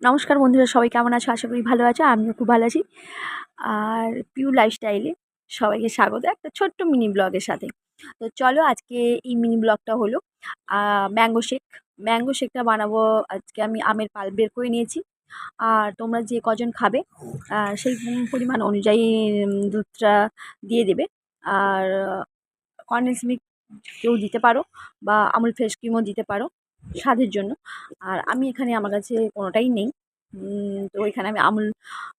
নমস্কার বন্ধুরা, সবাই কেমন আছো? আশা করি ভালো আছো। আমিও খুব ভালো আছি। আর পিউ লাইফস্টাইলে সবাইকে স্বাগত একটা ছোট্ট মিনি ব্লগের সাথে। তো চলো, আজকে এই মিনি ব্লগটা হলো ম্যাঙ্গো শেক। ম্যাঙ্গো শেকটা বানাবো। আজকে আমি আমের পাল্প বের করে নিয়েছি। আর তোমরা যে কজন খাবে সেই পরিমাণ অনুযায়ী দুধটা দিয়ে দেবে। আর কনডেন্স মিল্ক কেউ দিতে পারো, বা আমুল ফ্রেশ ক্রিমও দিতে পারো স্বাদের জন্য। আর আমি এখানে, আমার কাছে কোনোটাই নেই, তো এখানে আমি আমুল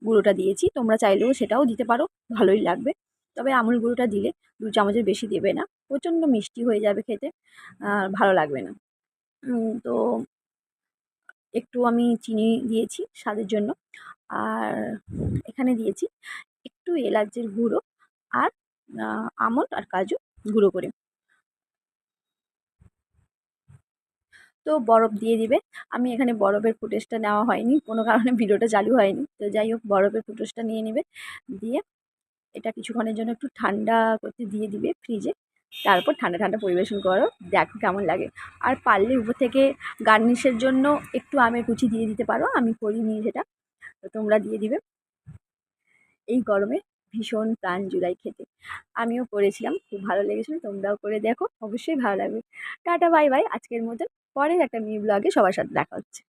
গুঁড়োটা দিয়েছি। তোমরা চাইলেও সেটাও দিতে পারো, ভালোই লাগবে। তবে আমুল গুঁড়োটা দিলে 2 চামচের বেশি দেবে না, প্রচণ্ড মিষ্টি হয়ে যাবে খেতে, ভালো লাগবে না। তো একটু আমি চিনি দিয়েছি স্বাদের জন্য। আর এখানে দিয়েছি একটু এলাচের গুঁড়ো, আর আমন্ড আর কাজু গুঁড়ো করে। তো বরফ দিয়ে দিবে। আমি এখানে বরফের ফুটেজটা নেওয়া হয়নি, কোনো কারণে ভিডিওটা চালু হয়নি। তো যাই হোক, বরফের ফুটেজটা নিয়ে নেবে। দিয়ে এটা কিছুক্ষণের জন্য একটু ঠান্ডা করতে দিয়ে দিবে ফ্রিজে। তারপর ঠান্ডা ঠান্ডা পরিবেশন করো, দেখো কেমন লাগে। আর পারলে উপর থেকে গার্নিশের জন্য একটু আমের কুচি দিয়ে দিতে পারো, আমি করিনি সেটা, তো তোমরা দিয়ে দিবে। এই গরমে ভীষণ প্রাণ জুড়াই খেতে। আমিও করেছিলাম, খুব ভালো লেগেছিল। তোমরাও করে দেখো, অবশ্যই ভালো লাগবে। টাটা, বাই বাই আজকের মতন। পরের একটা মিনি ব্লগে সবার সাথে দেখা হচ্ছে।